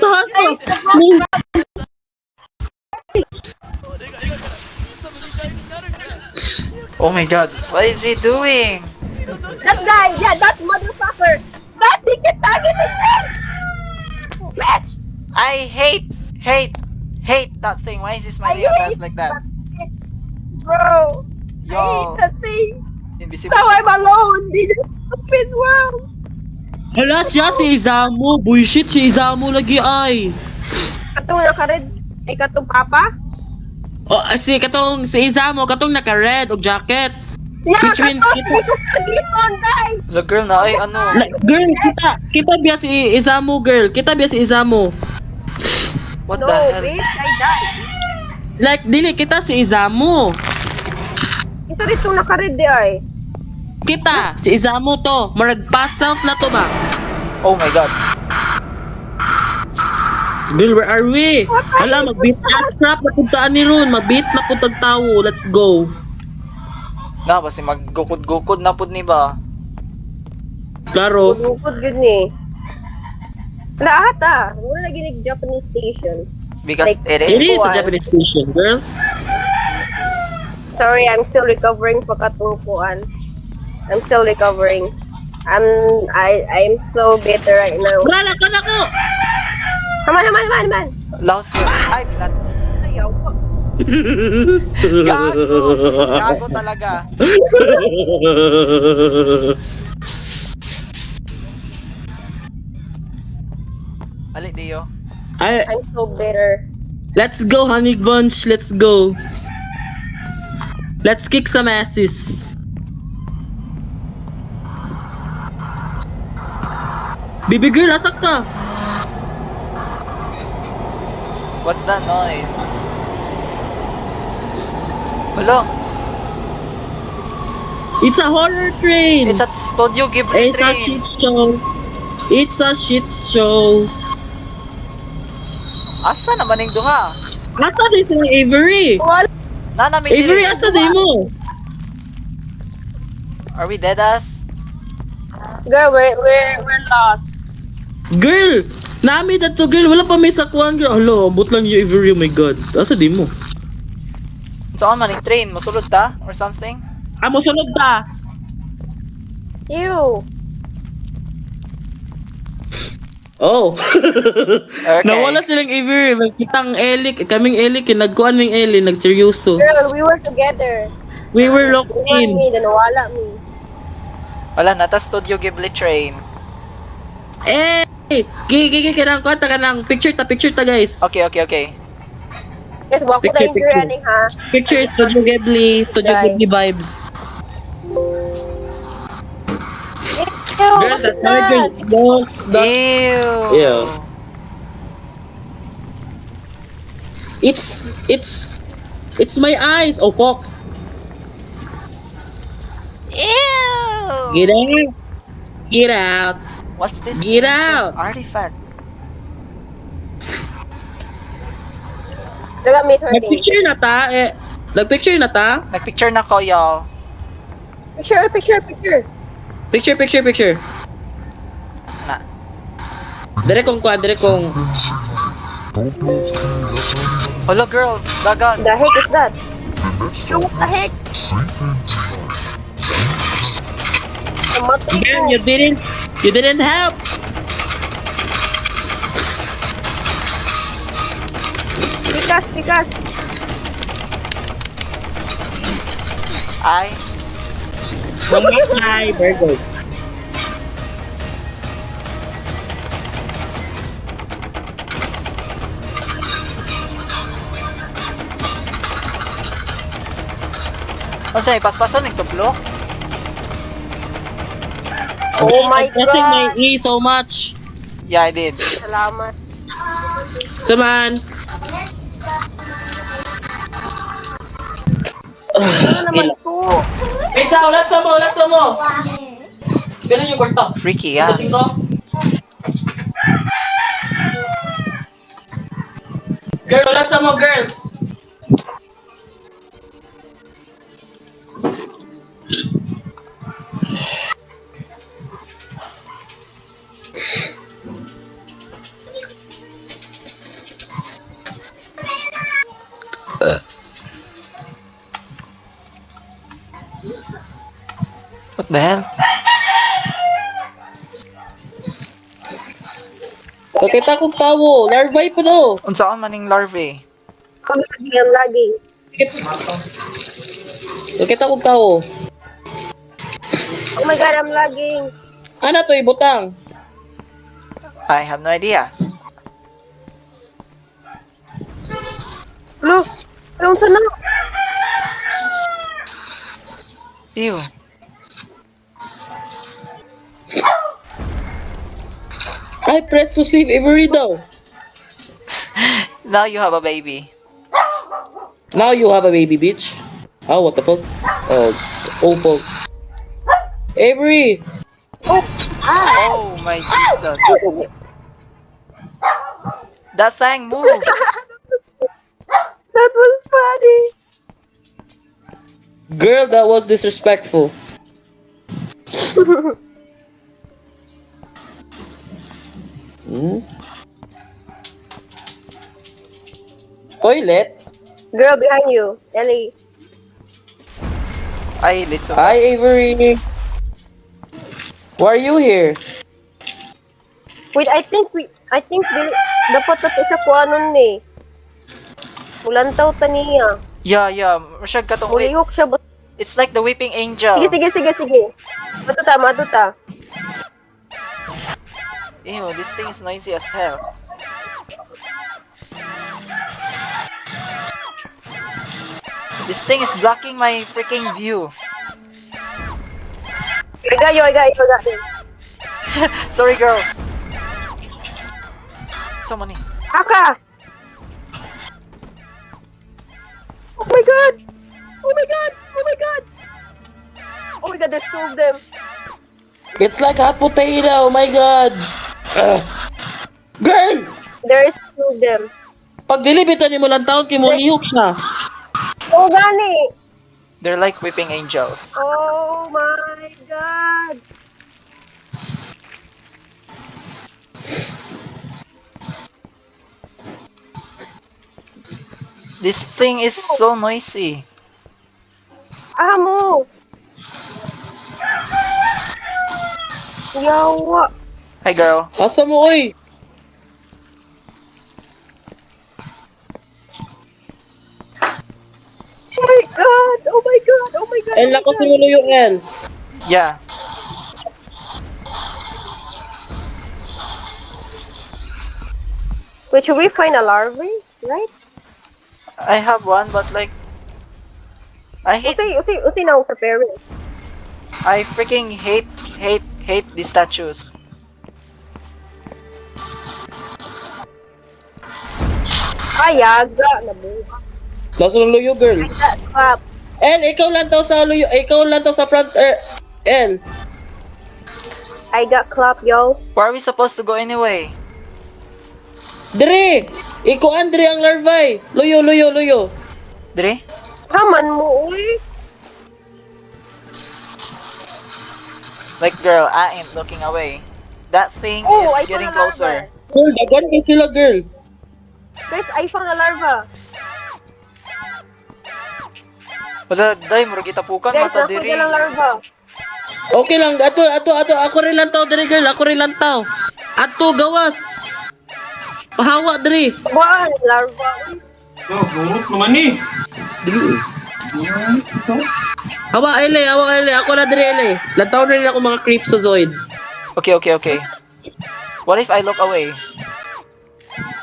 hustle. the Please. Oh my god, what is he doing? That guy, yeah, that motherfucker. That he kept targeting me. Bitch. I hate that thing. Why is he I smiling at us hate like that? that thing, bro. I hate Yo, that thing. invisible. Now I'm alone in this stupid world. Hala siya si Izamu. Bullshit si Izamu lagi ay. Katong nakared, ay katong papa. O si Izamu katong naka-red og jacket. Yeah, Which means katong kita hindi ko kagipon, guys. The girl na ay Oh ano. my girl kita biya si Izamu girl. Kita biya si Izamu. What the No, hell? bitch, I died. Like dili kita si Izamu. Isa rito nakared di ay. Kita si Izamu to. Marag pass self na to ba? Oh my god. Girl, where are we? What are Hala, you mag-beat doing? scrap na puntaan ni Ron. Mag-beat na puntag tawo. Let's go. Na basi maggukod-gukod na pud ni ba? Klaro. Gud-gud gud ni. Lahat ah. Wala lagi nig Japanese station. Because Like, it It is. is a Kuan. Japanese station, girl. Sorry, I'm still recovering pa katungkuan. I'm still recovering. I'm so bitter right now. Wala ka na ko! Come on, come on, come on, come on. Lost girl. Ay, pinat. Ayaw ko. Gago! Gago talaga. Ali, Dio. Ay, I'm so bitter. let's go, honey bunch. Let's go. Let's kick some asses. Baby girl, asak ka? What's that noise? Hello? It's a horror train. It's a Studio Ghibli It's a train. shit show. It's a shit show. Asa naman yung duha? Asa din si Avery? Wala. Nana, may Avery, diri. asa din mo? Are we dead ass? Girl, we're lost. Girl! Nami na to, girl. Wala pa may sakuan, girl. Hello, abot lang yung Avery. Oh my God. Asa din mo? Saan man yung train? Musulod ta? Or something? Amo sunod ta. You. Oh. Okay. Nawala silang Avery. Magkitang Eli. Kaming Eli. Kinagkuhan ng Eli. Nagseryoso. Girl, we were together. We were locked Iwan in. me, then nawala me. Wala, nata Studio Ghibli train. Eh! Gigi, kanang kwanta ka ng picture ta guys. Okay. Guys, wako na Picture, injury picture. aning ha. Picture Studio Ghibli vibes. Ew, Girl, what is that's how it that? goes. Ew. Yeah. It's my eyes. Oh fuck. Ew. Get out. Get out. What's this? Get ancient out. artifact? Look at me twerking. Nagpicture na ta. Nagpicture na ta. Nagpicture na ko, y'all. Picture. Picture. Na. Dire kong kuan, dire kong. Hello, girl. Dagan. The heck is that? What the heck? Namatay Girl, ko. you didn't help. Tikas. Ay. Hi, very good. Ano sa'yo? Paspasan yung tuplo? Oh my Pressing my god. E so much. Yeah, I did. Salamat. Come on. Ano naman to? Wait, let's mo. Ganun yung kwarto. Freaky, ah. Lasing ko. Girl, let's mo, girls. The hell? Kakita kong tawo. Larvae pa daw. Unsaon maning larvae? I'm lagging. Kakita kong tawo. Oh my god, I'm lagging. Ano to, ibutang? I have no idea. Look, don't sana. Ew. I press to save Avery daw. Now you have a baby. Now you have a baby, bitch. Oh, what the fuck? Oh fuck. Avery! Oh, Oh my Jesus. That thing moved. that was funny. Girl, that was disrespectful. Hmm? Toilet? Girl behind you, Ellie. I lit so Hi, fast. Avery. Why are you here? Wait, I think dapat na to siya kuanon ni. Mulantaw ta niya. Yeah. Masyag ka tong wait. Mulihok siya. It's like the weeping angel. Sige. Matu ta. Ew, this thing is noisy as hell. This thing is blocking my freaking view. I got you. Sorry, girl. So many. Aka! Oh my god! There's two of them. It's like hot potato, oh my god! Ugh. Girl! There is two of them. Pag dilibitan ni mo lang taon, kimulihok siya. Oh, gani! They're like weeping angels. Oh my god! This thing is so noisy. Amo! Yawa! Hi, girl. Asa mo, oy? Oh my god! El, lakas mo luyo, El. Yeah. Wait, should we find a larvae? Right? I have one, but like... I hate... Usi na sa parents. I freaking hate these statues. Ayaga! Nabuha. Nasa ng luyo, girl. Crap. El, ikaw lang to sa luyo. Ikaw lang to sa front, El. I got clap, yo. Where are we supposed to go anyway? Dre! Iko Andre ang larvae. Luyo. Dre? Haman mo, uy. Like, girl, I ain't looking away. That thing Oh, I is getting found a larva. closer. Girl, dagan ka sila, girl. Guys, I found a larva. Wala, day, murag itapukan, Guys, mata ako diri. dyan ang larva. Okay lang, ato. Ako rin lang tao, Dre, girl. Ako rin lang tao. Ato, gawas. Pahawa, Dre. Buwan, larva. Uy. Hawa, Ele. Ako na, Dre, Ele. Lantaw na rin ako mga creeps sa Zoid. Okay. What if I look away?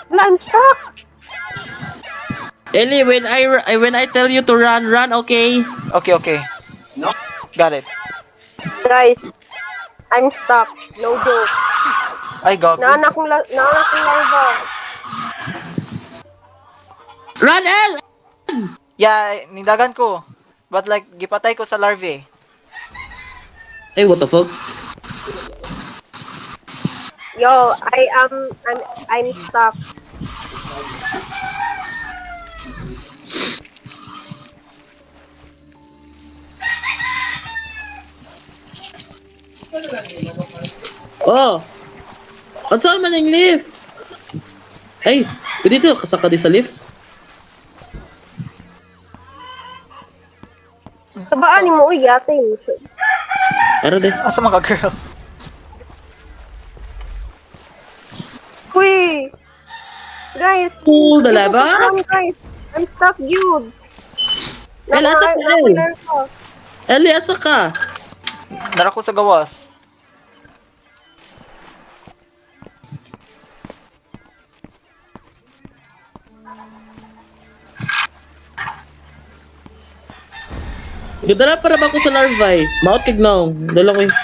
Wala, I'm stuck. Ele, when I tell you to run, okay? Okay. No. Got it. Guys, I'm stuck. No joke. Ay, gago. Naanak kong larva. Run, El! Yeah, nindagan ko. But like, gipatay ko sa larvae. Hey, what the fuck? Yo, I'm stuck. Oh! Ang saan man yung lift? Ay, pwede ito kasaka di sa lift? Sabaan mo, uy, yate. Ano de? Asa mga girl? Uy! Guys! Cool, Dito dalawa? ko down, guys! I'm stuck, dude! El, asa ka, El? Nakular ko. Eli, asa ka? Dara ko sa gawas. Gadala para ba ko sa larvae? Maot kig naong. Dala ko yung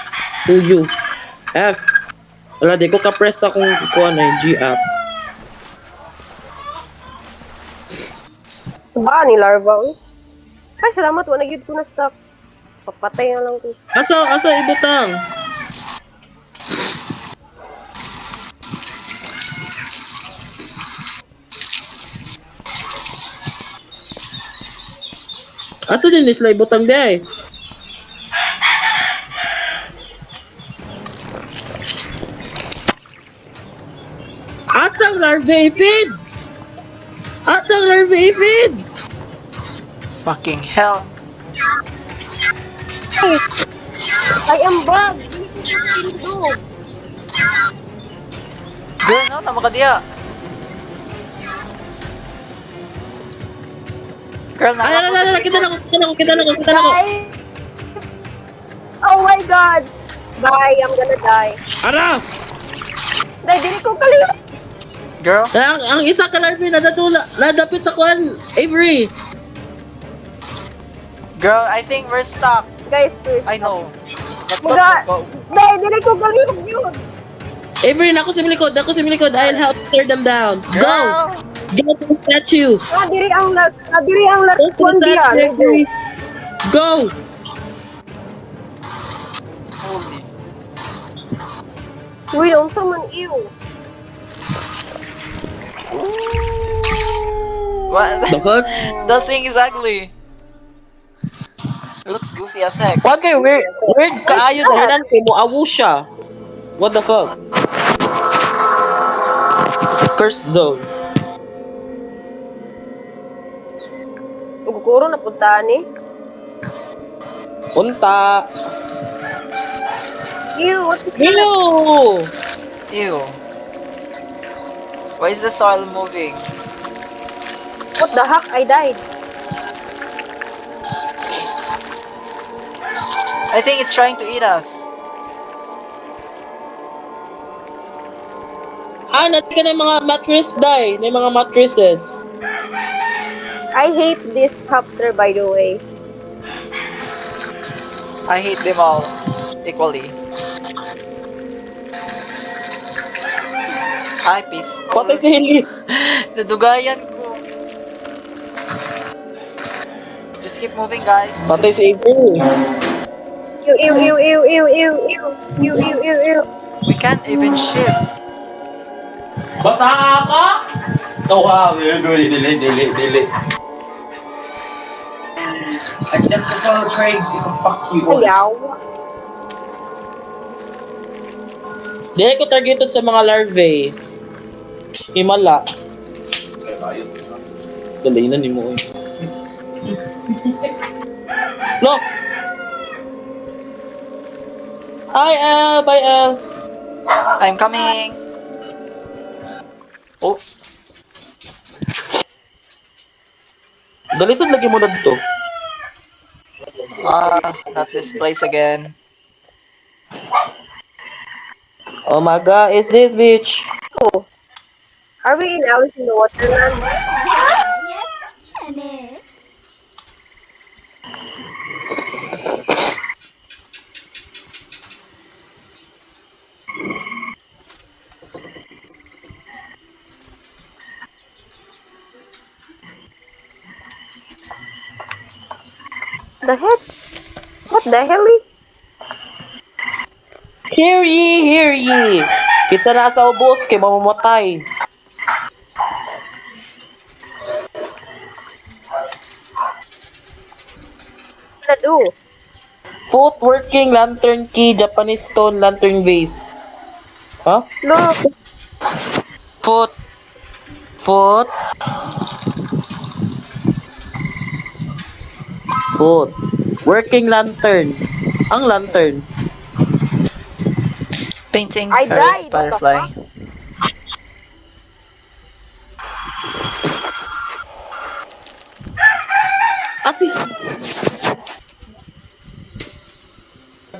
tuyo. F. Wala, di ko ka-press akong kuha na yung G-app. Saba ni larva, uy. Ay, salamat, wala yun ko na stuck. Papatay na lang ko. Asa ibutang? Asa din isla ibutang di ay? Asang larvae feed? Asang larvae feed? Fucking hell. I am bug! Dog! Girl, no? Tama ka diya. Girl, Ay, ala, kita na ko. Guys! Oh my god! Bye, I'm gonna die. Ara! Dahil dili ko kalimutan. Girl? Ang isa ka larvae nadapit sa kuan, Avery. Girl, I think we're stuck. Guys, please. I know. Let's Mga- go. Dahil dili ko kalimutan yun. Avery, nako sa milikod. I'll help tear them down. Go! Girl! Go to the statue. Diri ang last Go to one the diyan. statue, Avery. Go! Holy. Uy, unsa man iyo. What? The fuck? That thing is ugly. It looks goofy as heck. What kay weird kaayo dahilan kay mo awu siya. What the fuck? Cursed zone. Guguro na punta ni. Punta. Ew, what is that? Ew! Ew. Why is the soil moving? What the heck? I died. I think it's trying to eat us. Natin ka ng mga mattress die, ng mga mattresses. I hate this chapter, by the way. I hate them all equally. Ay, peace. Patay si Hilly. Nadugayan ko. Just keep moving, guys. Patay si Avery. Ew, ew, ew, ew, ew, ew, ew, ew, ew, ew, ew. We can't even shift. Bata ka? Dili. Attempt to follow Craig's is a fuck you. Ayaw. Dili ko targeted sa mga larvae. Himala. Dali na ni mo. No! Hi, El! Bye, El! I'm coming. Oh, Dalisod lagi mo na dito. not this place again. Oh my god, is this bitch? Oh. Are we in Alice in the Wonderland? The heck? What the hell? Hear ye! Kita na sa ubos, kay mamamatay. What do? Foot working lantern key, Japanese stone lantern vase. Huh? Look. Foot. Foot. Working lantern. Ang lantern. Painting I Paris died. butterfly. Asi.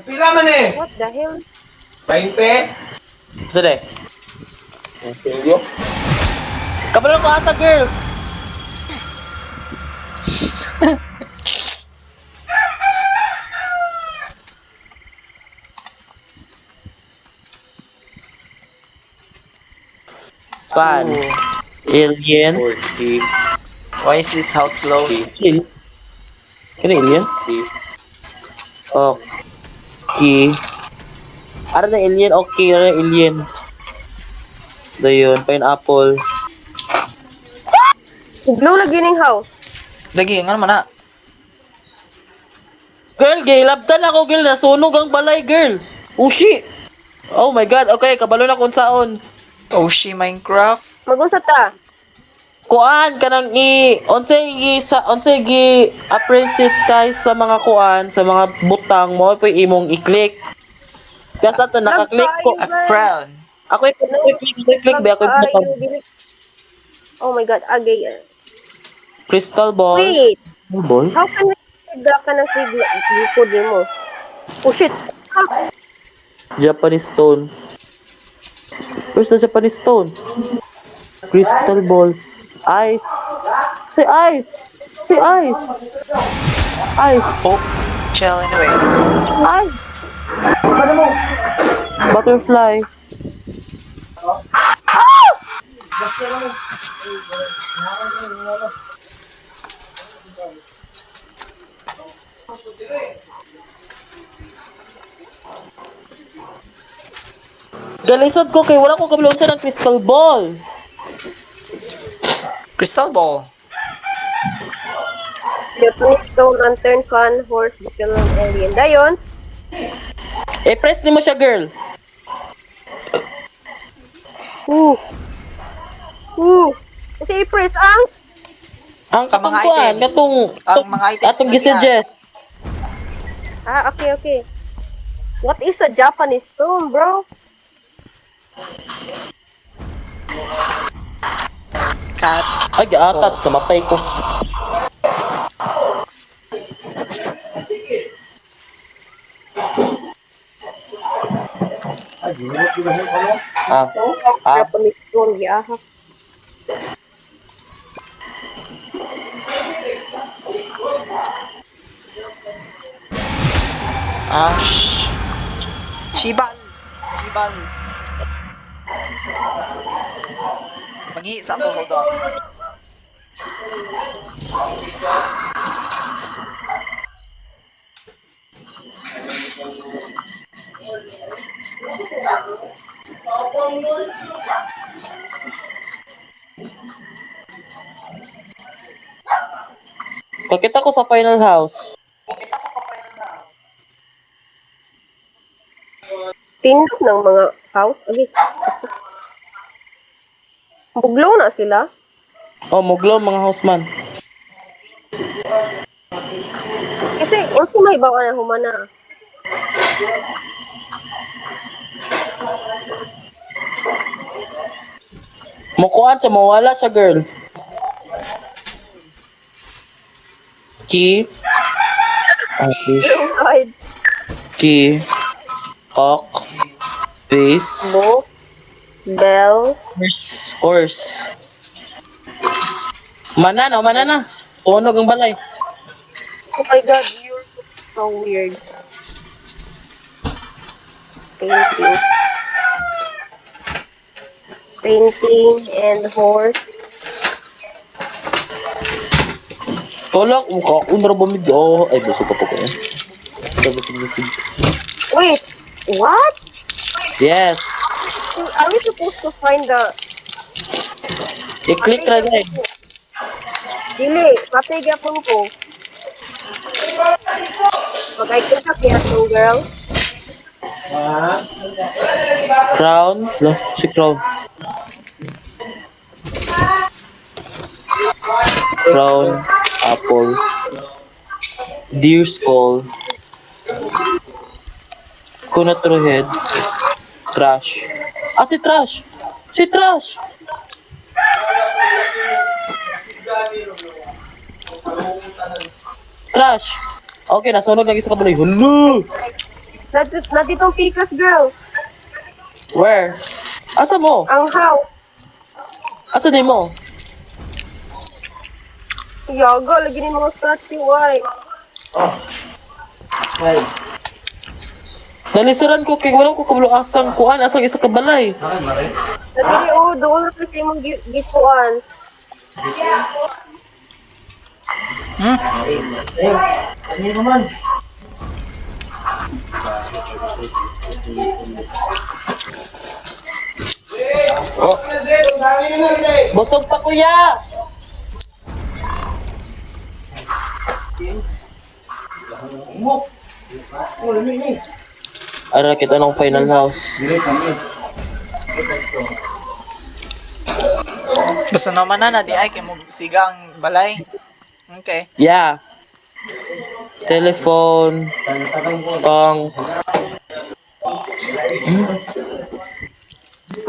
Pila man eh. What the hell? 20. Dali. Kabalo ko asa girls. Fan. Ooh. Alien. Why is this house glowing? Chill. Kani alien? Okay. Ara na alien? Okay, ara na alien. Dayon, pineapple. Glow lagi ning house. Lagi, nga naman na. Girl, gay, labtan ako, girl. Nasunog ang balay, girl. Oh, shit. Oh my God. Okay, kabalo na kung saon. Oshi Minecraft. Magunsa ta? Kuan kanang unsay gi appreciate kay sa mga kuan sa mga butang mo pwede imong i-click. Kaya to naka-click ko. Nagkaayo, A girl. crown. Ako i-click ba ako Nagkaayo, yung dili. Oh my god, agay. crystal ball. Wait, Ball? how can we da ka ng sigla? Likod mo. Oh shit. Ah, Japanese stone. Where's the Japanese stone? Crystal ball. Ice. Say ice. Say ice. Ice. Oh, shell anyway. Ice. Butterfly. Galisod ko kay wala ko kabilon sa ng crystal ball. Crystal ball. Japanese stone, lantern, fan, horse, buffalo, alien. Dayon, Press ni mo siya, girl. uh. Kasi i-press ang Ang Ang mga katungkuan, items. katong Ang mga items atong na gisuggest. okay. What is a Japanese stone, bro? Cat. Ay, atat sa matay ko. Ah, Japanese stone, yeah. Shibal. Shibal. Magi sa ako, hold on. Pakita ko sa final house. Tindog ng mga house. Okay. Buglaw na sila. Oh, muglo mga houseman. Kasi, unsa may bawa na humana. Mukuan siya, mawala siya, girl. Key. Fish. Wrong side. Key. Hawk. Base. Book. Bell. Horse. Manana, manana. Tunog ang balay. Oh my god, you're so weird. Painting. Painting and horse. Tolak, mukha. Unra ba mid? Oh, ay, busog pa po ko yan. Busog. Wait, what? Yes. Are we supposed to find the... I-click ra guys. Dili, patay gyapon ko. Mag-icon ka kaya itong girl. Crown. Lo, si crown. Crown. Apple. Deer skull. Coconut head. Trash. Ah, si Trash! Si Trash! Trash! Okay, nasunog lagi sa kabaloy. Hello! Nanditong Picas, girl. Where? Asa mo? Ang house. Asa di mo? Yaga, lagi ni mga statue, ay. Ay. Nalisiran ko kay wala ko kabalo asang kuan asang isa ka balay. Nadili, doon na kasi mong gikuan. Ano naman? Oh, busog pa kuya. Ara kita ng final house. Gusto naman na di ay kay mo siga ang balay. Okay. Yeah. Telephone. Punk.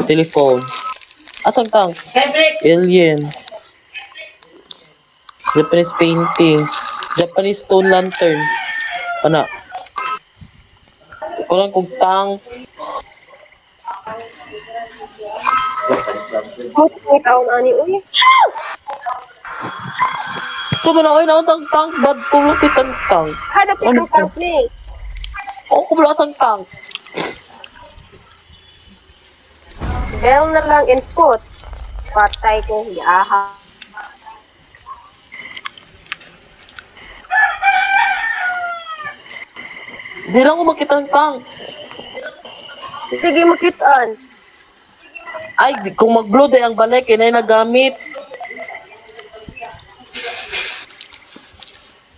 Telephone. Asang tank? Alien. Japanese painting. Japanese stone lantern. Ana. Kulang kog tank. May taon ani, uy. So ba na oy naon tank bad ko lukit ang tank. Hanap Ano itong to? company. Ako ko wala asang tank. Bell na lang input. Patay ko, yaha. Di lang ko makita ang tank. Sige, makitaan. Ay, kung mag-blow day ang balay, kinay nagamit.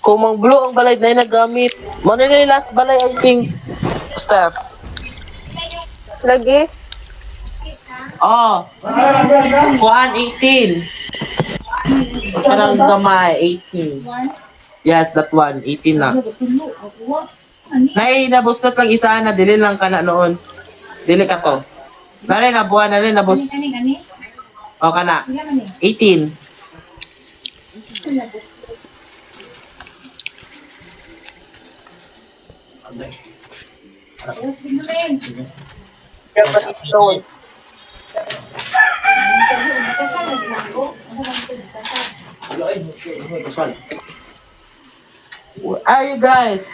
Kung mag-blow ang balay, na nagamit. Mano na yung last balay, I think, Steph. Lagi. Oh, kuan 18. Parang gamay, 18. Yes, that one, 18 na. Nabustot lang isa na, dili lang ka na noon. Dili ka to. Nari na buwan, nari na bus. O ka na. 18. Dapat stone. Where are you guys?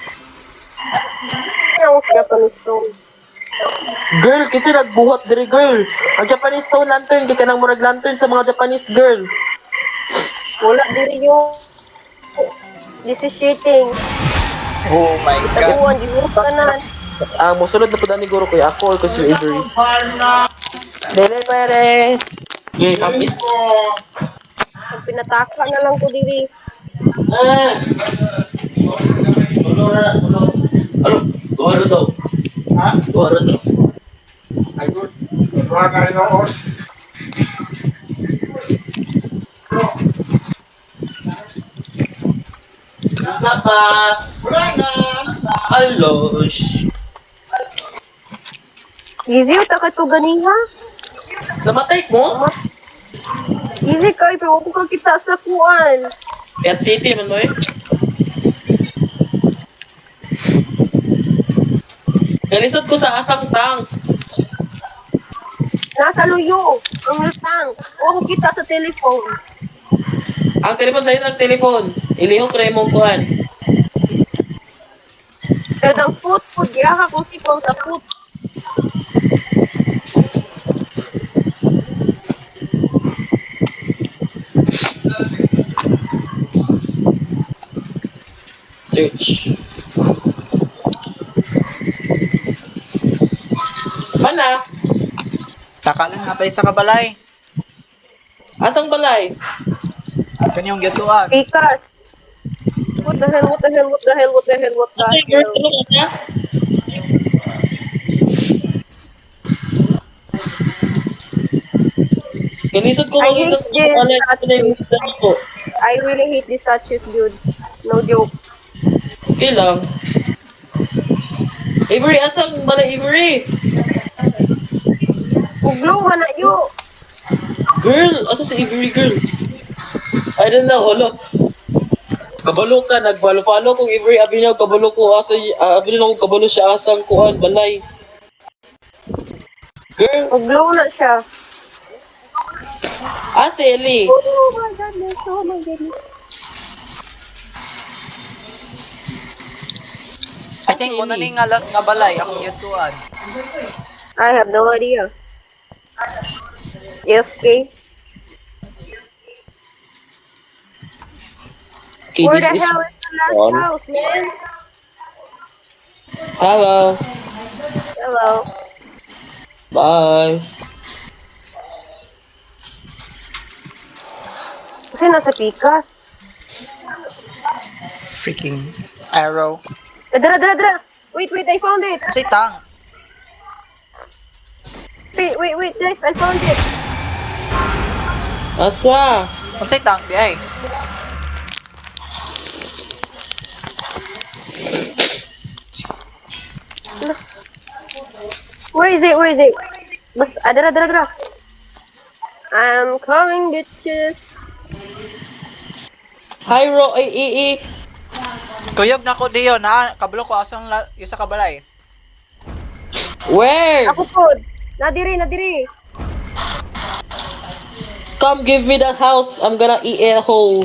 Ano Japanese stone? Girl, kasi nagbuhat diri girl. Ang Japanese stone lantern, di ka nang murag lantern sa mga Japanese girl. Wala diri yung... This is cheating. Oh my god. Taguan, di mo kanan. Musunod na po dani guro ko ako or kasi yung Avery. Dere pere. Okay, kapis. Ang pinataka na lang ko diri. Ano? Duhara daw. Ha? Duhara daw. Ay, good. Kuha ka rin ako. Nasa pa. Wala na. Alos. Easy, takat ko ganiha. Namatay mo? Easy kay, pero ako ka kita sa kuan. Pet City man mo eh. Nalisod ko sa asang tank. Nasa luyo, ang lutang. O ako kita sa telephone. Ang telepon sa'yo ng telepon. Ilihok na yung kuhan. Kaya ang food, yaha ko sikong sa food. Search. Mana? Takalan nga pa isa ka balay. Asang balay? Kanyang gatuan. Pikas. What the hell, what the hell, what the hell, what the hell, what the Ay, girl, hell. tulong ka. Kinisod ko I makita hate sa this balay. Ito na yung statue. dami ko. I really hate these statues, dude. No joke. Okay lang. Avery, asang balay, Avery? Uglo man na yo. Girl, asa si Avery girl? I don't know, holo. Kabalo ka, nagfollow-follow kung Avery, abi niya, kabalo ko, abi niya ko, kabalo siya, asang kuan, balay. Girl, Uglo na siya. si Ellie. Oh my goodness, oh my goodness. I think muna ni nga last nga balay akong gisuan. I have no idea. AFK? Okay, Where this the is hell is the last on. house, man? Hello. Hello. Bye. Kasi nasa pikas. Freaking arrow. Dara. Wait, I found it. Say tang. Wait, guys, I found it. Aswa. Say tang di ay. Where is it? Dara. I'm coming, bitches. Hi, Ro. Ay. Tuyog na ko diyo na kabalo ko asang isa ka balay. Where? Ako po. Nadiri. Come give me that house. I'm gonna eat a hole.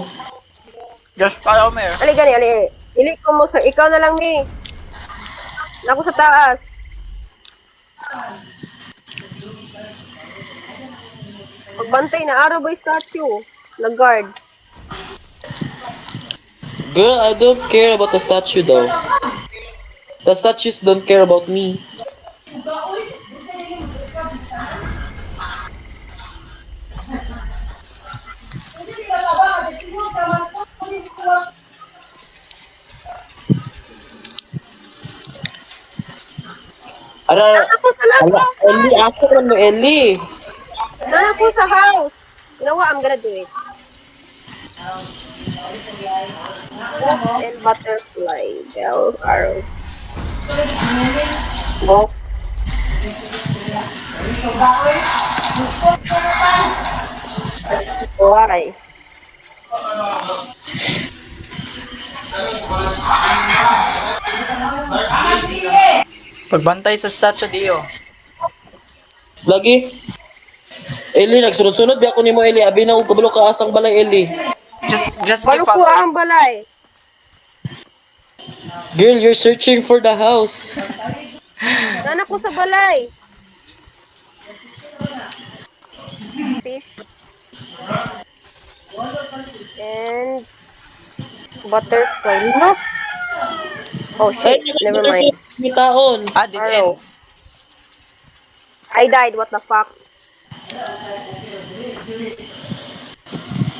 Just follow me. Ali. Ili ko mo, sir. Ikaw na lang, mi. Ako sa taas. Pagbantay na araw ba yung statue? Nag-guard. Girl, I don't care about the statue though. The statues don't care about me. Ara, Ako sa last ala, house, Ellie, guys. ako naman mo, Ellie. Ako sa house. You know what? I'm gonna do it. And butterfly. Bell, arrow. Oh. Why? Pagbantay sa statue diyo. Lagi. Ellie, nagsunod-sunod di ako ni mo, Ellie. Abi na, kabalo ka asang balay, Ellie. Just Balo give ko follow. ang balay. Girl, you're searching for the house. Nana ko sa balay. Fish. And butterfly. Look. Oh shit. Never mind. May taon. Ah, did Arrow. end. I died. What the fuck?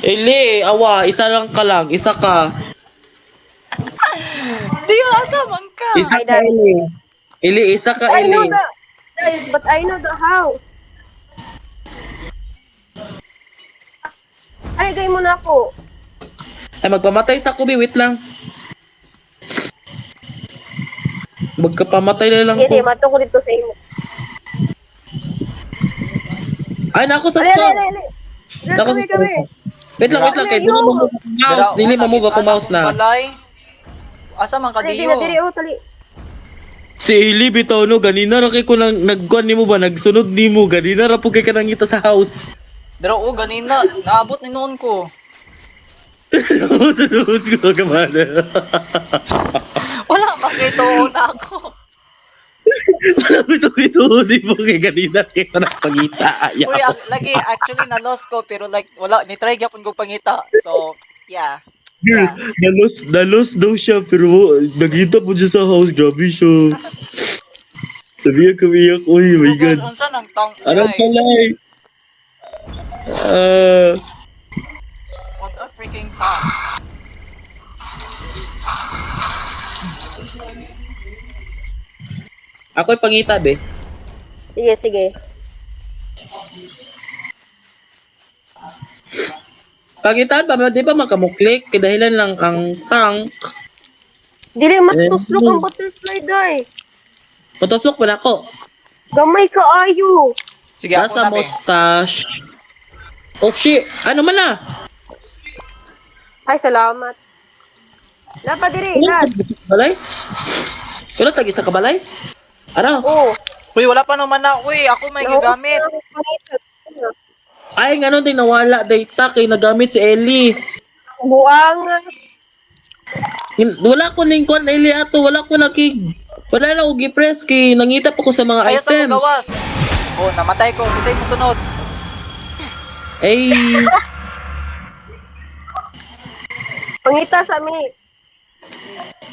Ellie, awa, isa lang ka lang. Isa ka. Diyo asa man ka. Isa I ka, died. Ellie. Ellie, isa ka, I know Ellie. the guys, but I know the house. Ay, gay mo na ako. Ay, magpamatay sa kubi. Wait lang. Magkapamatay na lang Hindi, ko. mato ko dito sa imo. Ay, nako sa Ali. spawn. Girl, Nako sa come spawn. here. Wait lang. Kaya dili mo move ako mouse. Dili mo move ako mouse na. Balay. Asa man ka Dili diyo? na, dili, oh, tali. Si Ellie, bitaw no. Ganina ra kay ko nang nagkuhan ni mo ba? Nagsunod ni mo. Ganina ra po kay ka nangita sa house. Dara o ganina, naabot ni noon ko. Sunod ko kamana. Wala makita na ako. Wala mo ito di mo kay ganina kay ka nagpangita. Uy, lagi actually na lost ko pero like wala ni try gyapon ko pangita. So, yeah. Girl, nalos daw siya pero nagita po siya sa house. Grabe siya. Sabi niya kamiyak. Uy, oh my God. Unsa nang tang Anong ay? palay? What's a freaking tang? Ako'y pangita, be. Sige. Pangitaan pa, di ba makamuklik? Dahilan lang ang sang. Dili matuslok ang butterfly, day. Patusok pa na ako. Gamay ka ayo. Sige, ako Nasa na be. mustache. Oh shit! Ano man na? Ay, salamat. Lapa diri, Wala last. tagi sa kabalay? Wala tagi sa kabalay? Ano? Oh, Uy, wala pa naman na. Uy, ako may nahulog gagamit. na ako pangita. Ay, nga nun din nawala data kay nagamit si Ellie. Buang. Wala ko ning kon Ellie ato, wala ko nakig. Wala na ko gi-press kay nangita pa ko sa mga Ayaw sa mo items. gawas. Oh, namatay ko. Kasi mo sunod. Ay, Pangita sa mi.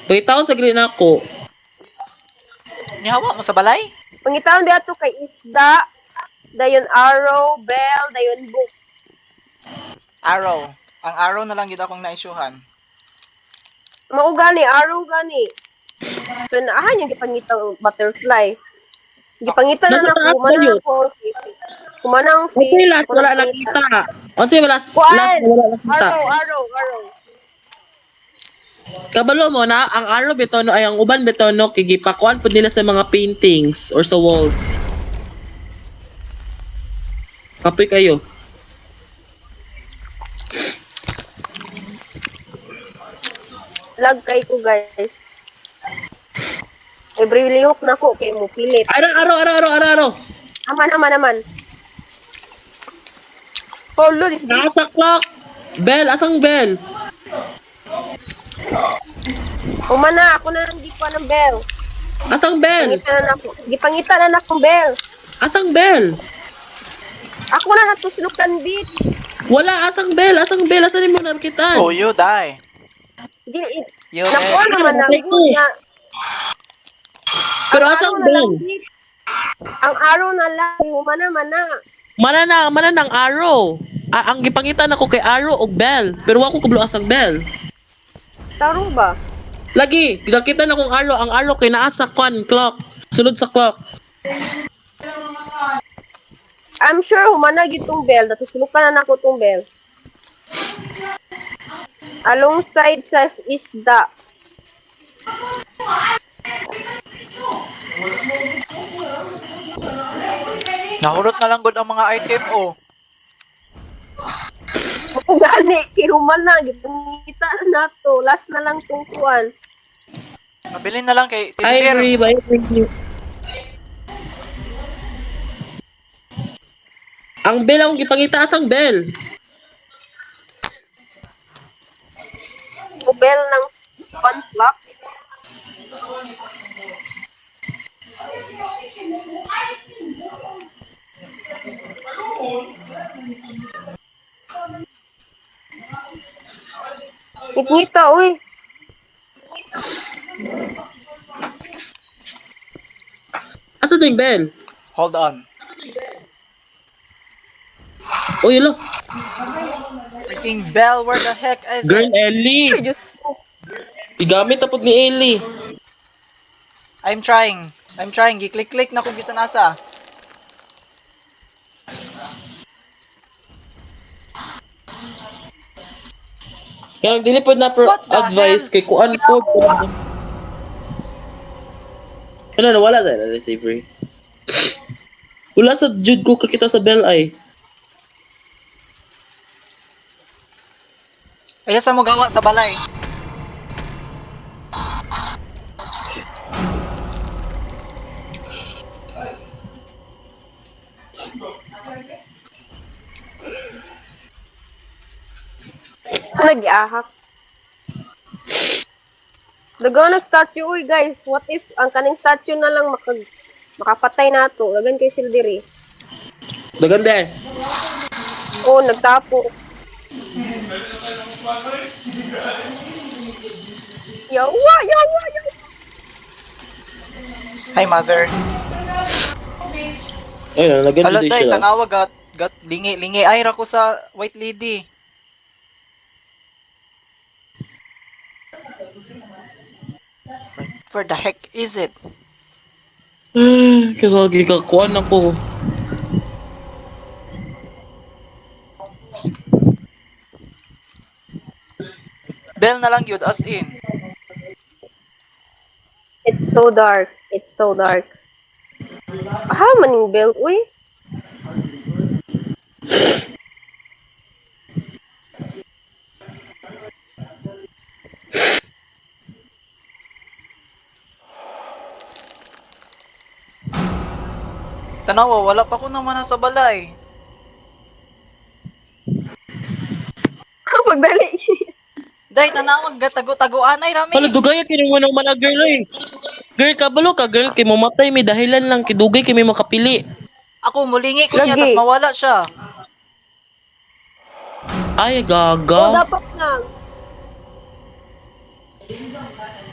pagitaon sa green ako. Nihawa mo sa balay? Pangitawan ba ito kay isda, dayon arrow, bell, dayon book. Arrow. Ang arrow na lang yun akong naisyuhan. Mao gani, arrow gani. So naahan yung gipangitang butterfly. Gipangita na Nasa nako, taas ba mana yun? ako. Kumanang Okay, fish, last ako wala nagpangita. nakita. Unsa yung last Kuan! na wala nakita? Arrow. Kabalo mo na ang araw betono ay ang uban betono kay gipakuan pud nila sa mga paintings or sa walls. Kapoy kayo. Lag kay ko guys. Every lihok na ko kay mo pilit. Araw. Aman. Polo, this Nasa clock. Bell, asang bell? Umana, ako na lang di ko ng bell. Asang bell? Gipangita na akong bell. Asang bell? Ako na natuslukan bit. Wala asang bell, asan mo nakitaan? Oh, you die. Di, You nakuha dead. naman na Okay, good nga. Pero Ang asang araw na lang bell? bit. Ang araw na lang, mana. Mana ng arrow. Ang gipangitan ako kay arrow og bell, pero wa ko kablo asang bell. Taro ba? Lagi, nakita na kong arrow, ang arrow kay naa sa clock. Sunod sa clock. I'm sure humana gitong bell. Natuslukan na ako tong bell. Alongside sa isda. Nahurot na lang good ang mga item, oh. Kung gani, humana, gipangita na to. Last na lang tong kuan. Mabilin na lang kay Teddy Bear. Ivory. Ang bell akong gipangita asang bell. Bell ng one clock. Ngita, uy. Asa na yung bell? Hold on. O yun lang. Freaking bell, where the heck is Girl it? Ellie. Ay, Diyos ko. Igamit na pod ni Ellie. I'm trying. Giklik-klik na kung bisa nasa. Kaya dili pod na What the advice hell? kay kuan pod. Ano nawala sa na si Ivory. Wala sa jud ko kakita sa bell ay. Kaya sa mo gawa sa balay. Nag-iahak. Dagaw na statue, uy guys. What if ang kaning statue na lang makapatay na to? Lagan kay Sildiri. Daganda. Oo, nagtapo. Yawa. Hi, mother. Ayun, naganda Hala, din day, siya. tanawa gat lingi ay ra ko sa White Lady. Where the heck is it? Kaya ka kuan ako. Bell na lang yun, as in. It's so dark. Ah, maning bell, uy. Tanawa, wala pa ko naman sa balay. Pagdali. Day, tanawag gatago-tagoan ay rami. Hala, dugaya kini mo nang mana girl eh. Girl, kabalo ka girl, kay mo matay may dahilan lang, kidugay kay may makapili. Ako mulingi ko niya, Lagi. tas mawala siya. Ay, Oo, gaga. dapat lang.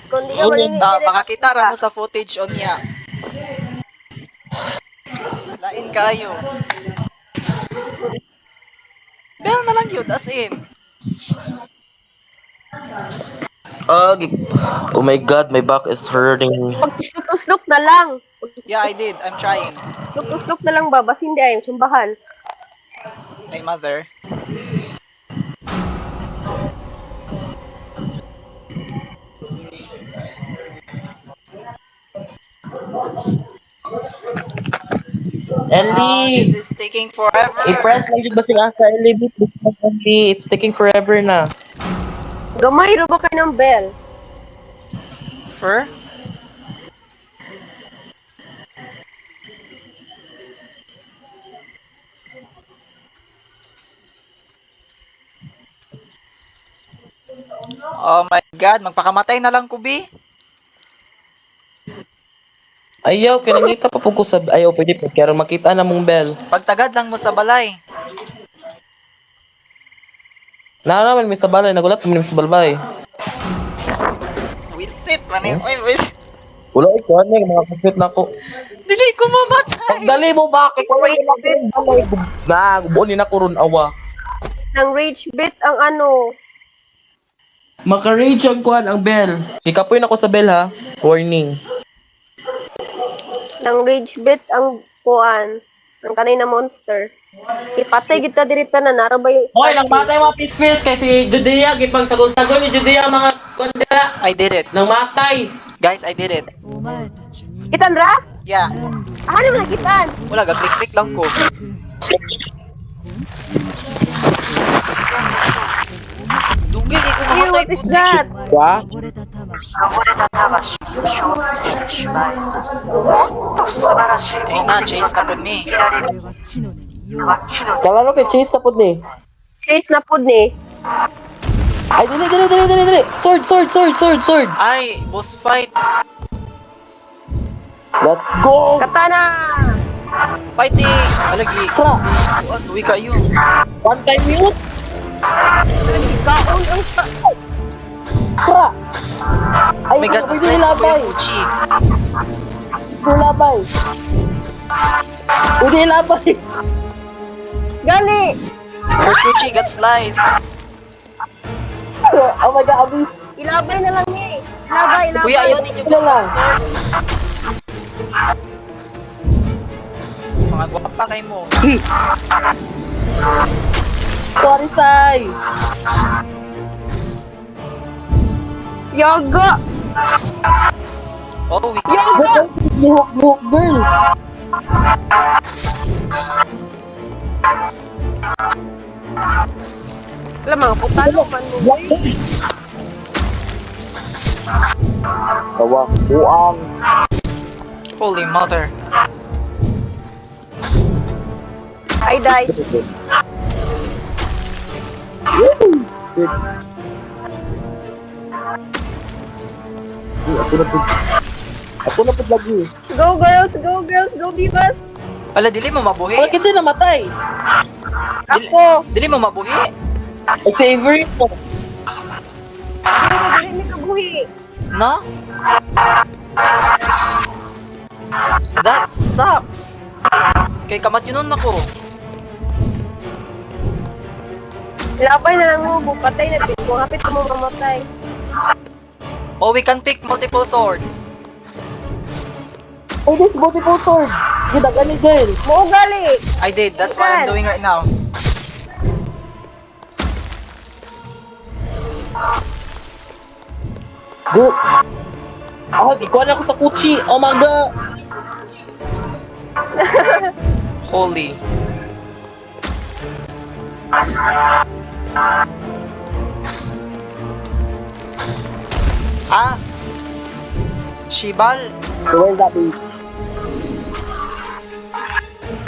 Kung di ka Oo. malingit, Makakita ra mo sa footage on niya. Lain kayo. Bell na lang yun, as in. Oh my god, my back is hurting. Pagtuslok na lang. Yeah, I did. I'm trying. Tuslok na lang ba? Bas hindi ay sumbahan. Ay, mother. This Ellie! is taking forever. I-press lang dyan ba sila sa Ellie? Please, Ellie. It's taking forever na. Gamay ro ba kayo ng bell? Fur? Oh my god, magpakamatay na lang kubi. Ayaw, kinangita pa po ko sa... Ayaw, pwede po. Kaya makita na mong bell. Pagtagad lang mo sa balay. Naman, may sabalay. Nagulat kami sa balbay. Wisit, mani. Uy, wisit. Wala, ikaw na. Mga kaswit na ako. Dili ko mamatay. Pagdali mo, bakit? Wala Wait, na ako balay. Buonin ako ron, awa. Nang rage bit ang ano. Maka-rage ang kuhan, ang bell. Ikapoy na ako sa bell, ha? Warning. Nang rage bit ang kuan. Ang kanina monster. Ipatay kita dirita na nara ba yung Hoy, stand? nagmatay mga pispis kay si Judea. Gipang sagon-sagon ni Judea mga kondila. I did it. Nang matay. Guys, I did it. Kitan ra? Yeah. Ano man kitan? Wala, gag-click-click lang ko. Dugay, di ko Ew, mamatay. what is that? Wa? Ay na, chase na po ni. Kalaro kay Chase tapod ni. Chase na pud ni. Ay, dili. Sword. Ay, boss fight. Let's go. Katana! Fighting! Alagi. Kra. Uwi kayo. One time mute. Kaon ang Kra. Ay, Oh my god, pwede mas ilabay. Uchi. Ilabay. Pwede ilabay. Gali! First Uchi got sliced. Oh my god, abis. Ilabay na lang ni. Ilabay. Kuya, ayaw ninyo Ano lang? sword. Mga gwapa kay mo. Sorry, Sai. Yaga! Oh, we Yaga! Buhok, girl. Wala mga putalo man mo. Tawa. Buang. Holy mother. I died. Shit. Ako na po lagi. Go girls! Go girls! Go Divas! Wala, dili mo mabuhi. Bakit siya namatay? Ako! Dili mo mabuhi. At si Avery po. Dili mi kabuhi. No? That sucks. Kay kamat yun ako. Ilabay na lang mo. Patay na pit ko. Hapit ko mo mamatay. Oh, we can pick multiple swords. Oh, this multiple swords. Gidagan ni girl. Mo gali! I did. That's what I'm doing right now. Go. Ah, ikaw na ako sa kuchi. Oh my god. Holy. Ah! Shibal! So where's that base?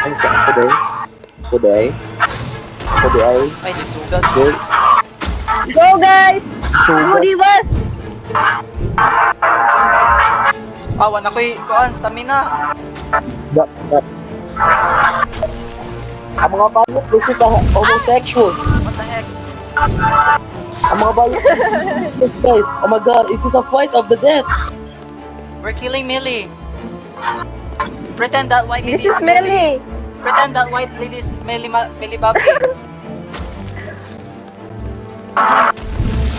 Ano sa today? Today? Today? Ay, nagsugat. Good. Go guys! So, Goody was! Awan ako'y kuan, stamina. that. Ang mga balot, this is a homosexual. What the heck? Ang mga balot, guys, oh my god, is this a fight of the dead? We're killing Millie. Pretend that white This lady is Melly! Pretend that white lady is Millie Bobby.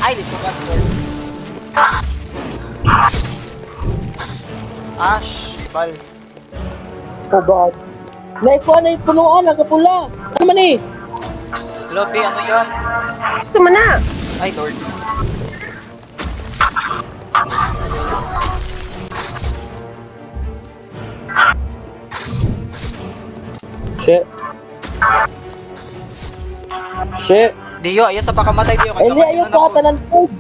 Ay, dito nga Lord. Ash, bal. Oh god. Naikuha na yung punuan, nagkapula. Ano man eh? Lobby, ano yan? Gusto mo na! Ay, Lord. Shit. Shit. Diyo, ayan sa pakamatay Diyo. Ay, hindi, ayaw pa tanan food.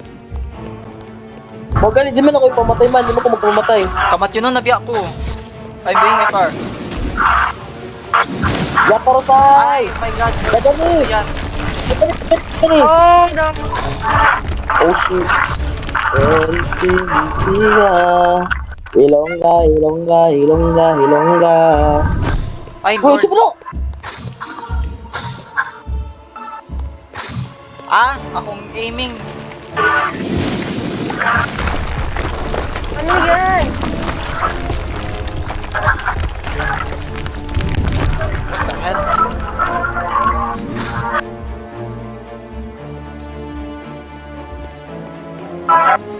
O gali, di man ako ipamatay man, di mo ko magpamatay. Kamat yun nun, nabiyak ko. I'm being FR. Yaparo Ay, tay! oh my god. Dadali! Yan. Dadali! Oh no! Oh shit. Ilongga, Ilongga. Ay, Uy, Lord. subulo! Ah, akong aiming. Ano yan? What the hell?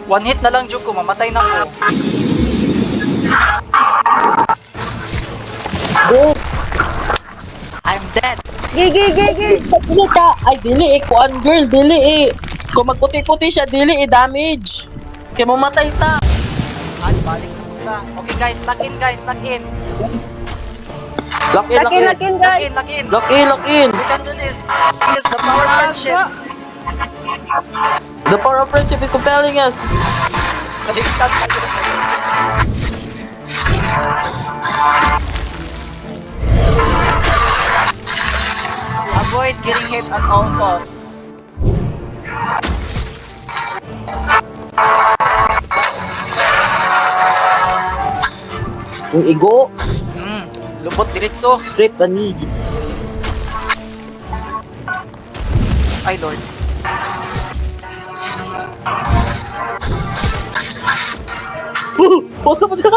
One hit na lang, Juke ko. Mamatay na ko. Go! I'm dead. Gigi! Dili ka! Ay, dili eh, kuan girl, dili eh. Kung magputi-puti siya, dili eh, damage. Kaya mamatay ta. Ay, balik na punta. Okay, guys. Lock in, guys. Lock in. Lock in, lock in. Lakin Lock guys! in, lock in. Lock in, lock in. We can do this. Use the power of friendship. The power of friendship is compelling us. Kaligtan tayo. Avoid getting hit at all costs. Yung igo, Lubot diretso. straight bani. Ay, Lord. Posa mo dyan.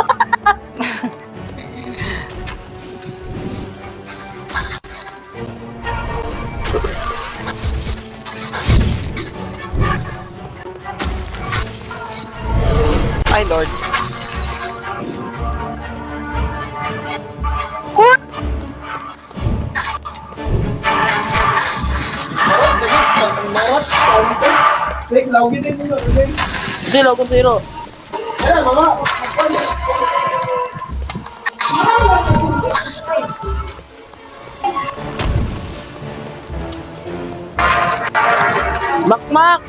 Ay, Lord. Click login din mo. Zero, kung zero. Ayan, mama. Makmak!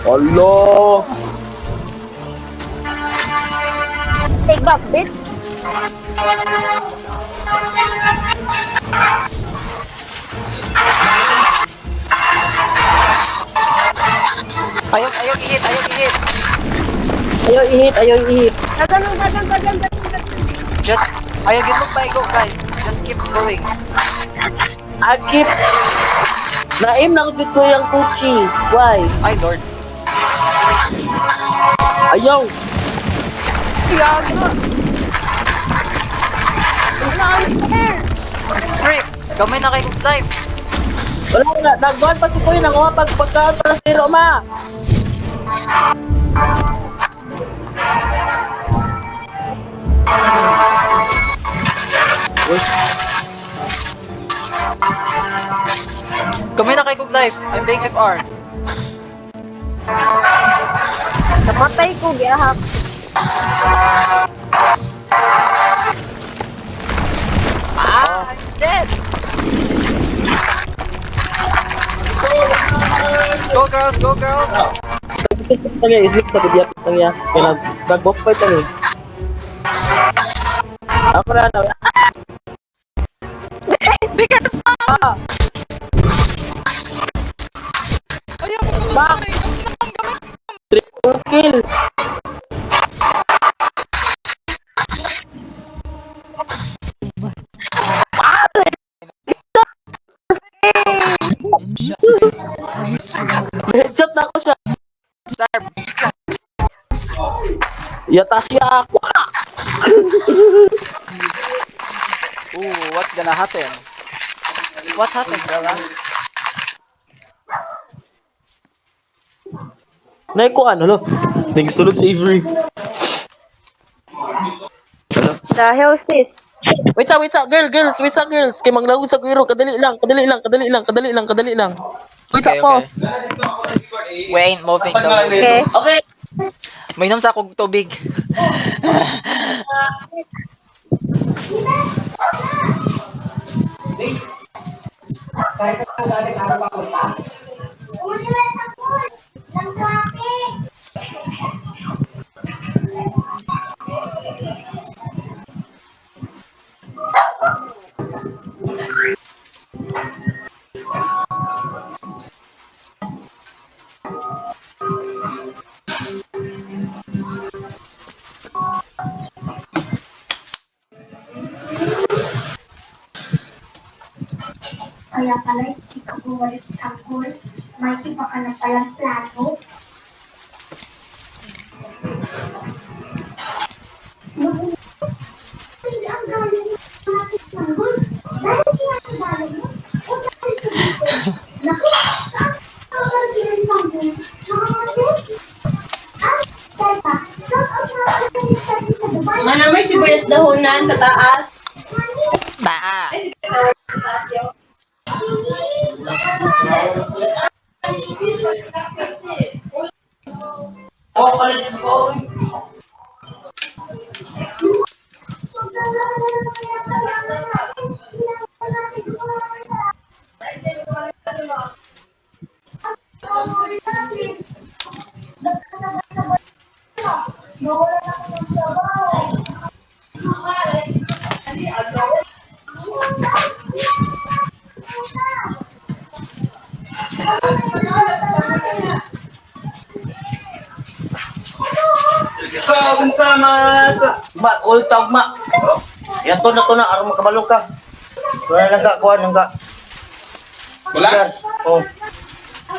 Allah! Take back, bitch! Ayaw i-hit, ayaw i-hit. Ayaw ihit. Dagan! Just, ayaw give pa go, guys. Just keep going. Akip! Naim na ko yung kuchi. Why? Ay, Lord. Ayaw! Frick! Gamay na kayo life. Wala na, nagbuhan pa si Kuya nang pagkaan para sa zero, ma! Gamay na kayo life. I'm being FR. Namatay ko, gihak. girls, go girls. Kanya islik sa bidyapis na niya. Kaya nag-boss fight kami. Ako na na. Bigat pa! Ah! Ayaw mo ko Bak! Triple kill! Headshot na ako siya. Star. Yata siya ako. Ooh, what's gonna happen? What happened, Bella? Naikuan, ano? Nagsulod si Avery. The hell is this? Wait up, girls, wait up, girls. Kay maglawod sa kuiro, kadali lang. Wait up, Okay, okay. pause. We ain't moving, don't move. Okay. Okay. Mainom sa akong tubig. Kaya pala hindi ka bumalik sa school. May iba ka na palang plano. Mabunas, hindi ang galing natin sa school. Dahil kaya sa galing mo, o dahil sa dito. Naku, saan ka galing sa school? Nakakapit? Ah, teka, saan ang nakakita ni Stephanie sa Dubai? Mana may sibuyas dahonan sa taas. Taa. Nawala ako ng trabaho. Ikaw, sama sa... Ma, call tawag, ma. Yan to na, aram makabalo ka. Wala nangga, kuha nangga. Bulas? Oh.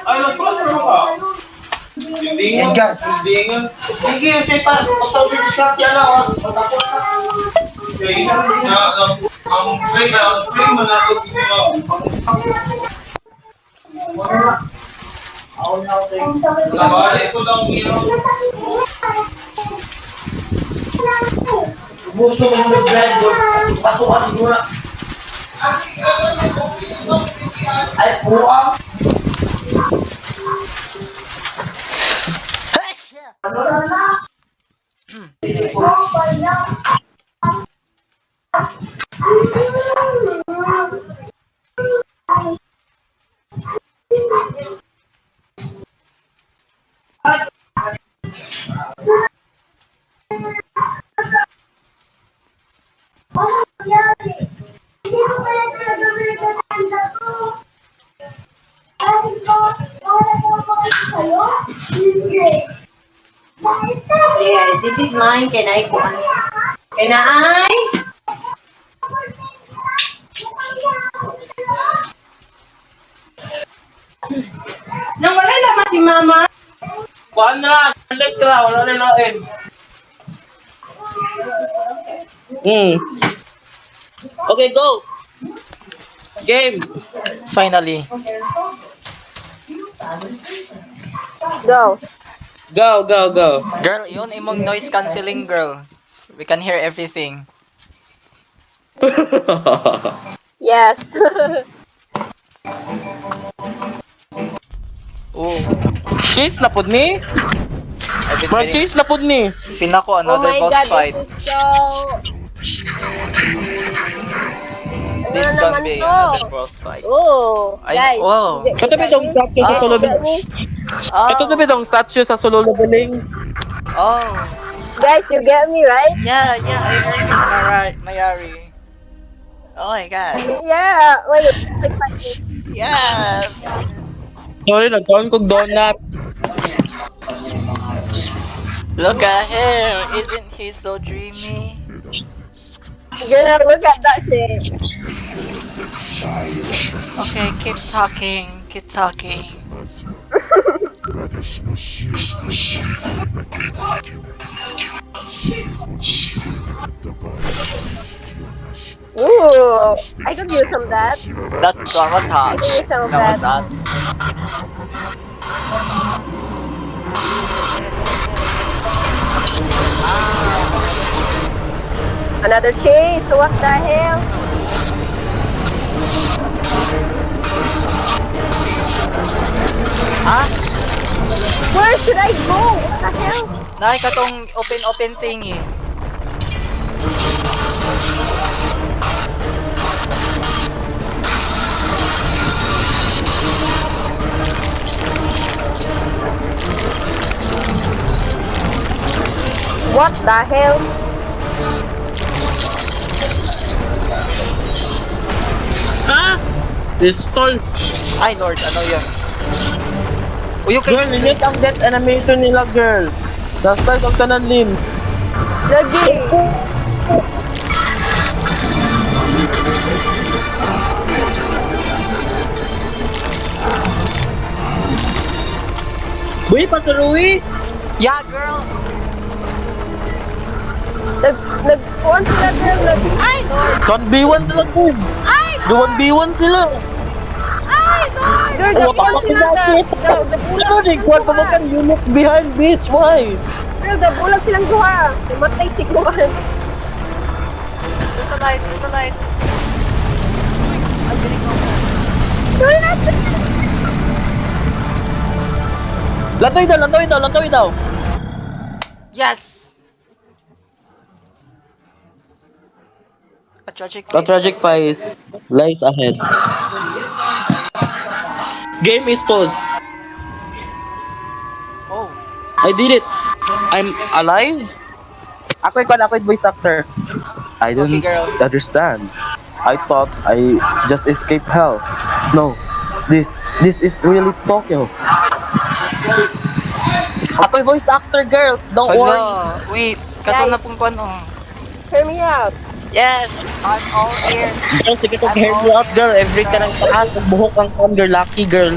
Ay, nagpulas na ka. Bildingan. Edgar. Bildingan. Sige, sige pa. Basta si discount yan na, oh. Matakot ka. Ang frame mo na ito. Wala na. Ako na ako, Ang eh. sakit na. Nabalik ko lang yun. Buso mo may bread doon. Patukan mo na. Ay, buang. Sana. Isip mo pala. Ano nangyari? Hindi ko kaya talaga pinaganda ko. Dahil ba, wala na ba kayo sa'yo? Hindi. Bakit tayo? Yeah, this is mine. Can I go on? Can I? Nang wala naman si mama. Kuhaan na lang. Like ka, wala na lain. Okay, go. Game. Finally. Go. Go. Girl, yun imong noise cancelling, girl. We can hear everything. Yes. Ooh. Cheese na pud ni. I've been Mga waiting. cheese na pud ni. Pinako Oh another my boss god, fight. this is so... This Ano gonna naman be to? another boss fight. Oh, Ay, guys. wow. Get Katabi dong sa akin Ah. sa tulad. Ito na ba Oh. itong statue sa Sululubuling? Oh. Guys, you get me, right? Yeah, yeah, I heard you, Mayari. Oh my god. Yeah. Wait, wait, wait. Yes. Sorry, nagkaon kong donut. Look at him. Isn't he so dreamy? Girl, look at that shit. Okay, keep talking. Keep talking. Ooh, I could use some of that. That was I hot. could use some of That was that. hot. Another chase. What the hell? Ah, Where should I go? What the hell? naay ka tong open thingy. What the hell? Ha? Pistol. Ay lord, ano yun? Uy, okay. Girl, init ang death animation nila, girl. The style of tanan limbs. Lagi. Uy, pasaruwi. Yeah, girl. Nag-kuhan sila, girl. Ay, Lord. 1v1 sila, girl. Ay, 1v1 sila. ay, Lord. Girl, Oh, nag-kuhan sila. Ano, nagkwento mo kan unit behind, bitch. Why? Girl, nabulag silang duha. Namatay si Kuhan. There's a light, there's a light. Uy, ang galing mo. Girl, natin. Lantoy daw. Yes! A tragic The fate. tragic face lies ahead. Game is paused. Oh. I did it. I'm alive. Ako'y voice actor. I Okay, didn't girl. understand. I thought I just escaped hell. No, this is really Tokyo. Ako'y voice actor, girls. Don't worry. Hala, wait. Kato na pong kwan, oh. Hear me out. Yes, I'm all ears. Girl, sige kong hair you out, girl. Every ka ng taas, buhok ang con, girl. Lucky, girl.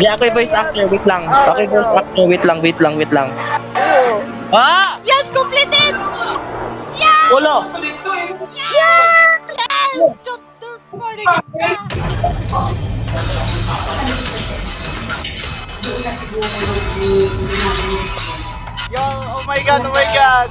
Yeah, ako'y voice actor. Wait lang. Ako'y voice actor. Wait lang. Ooh. Ah! Yes, completed! Ulo! Yes! Good morning. Yo, oh my god, oh my god.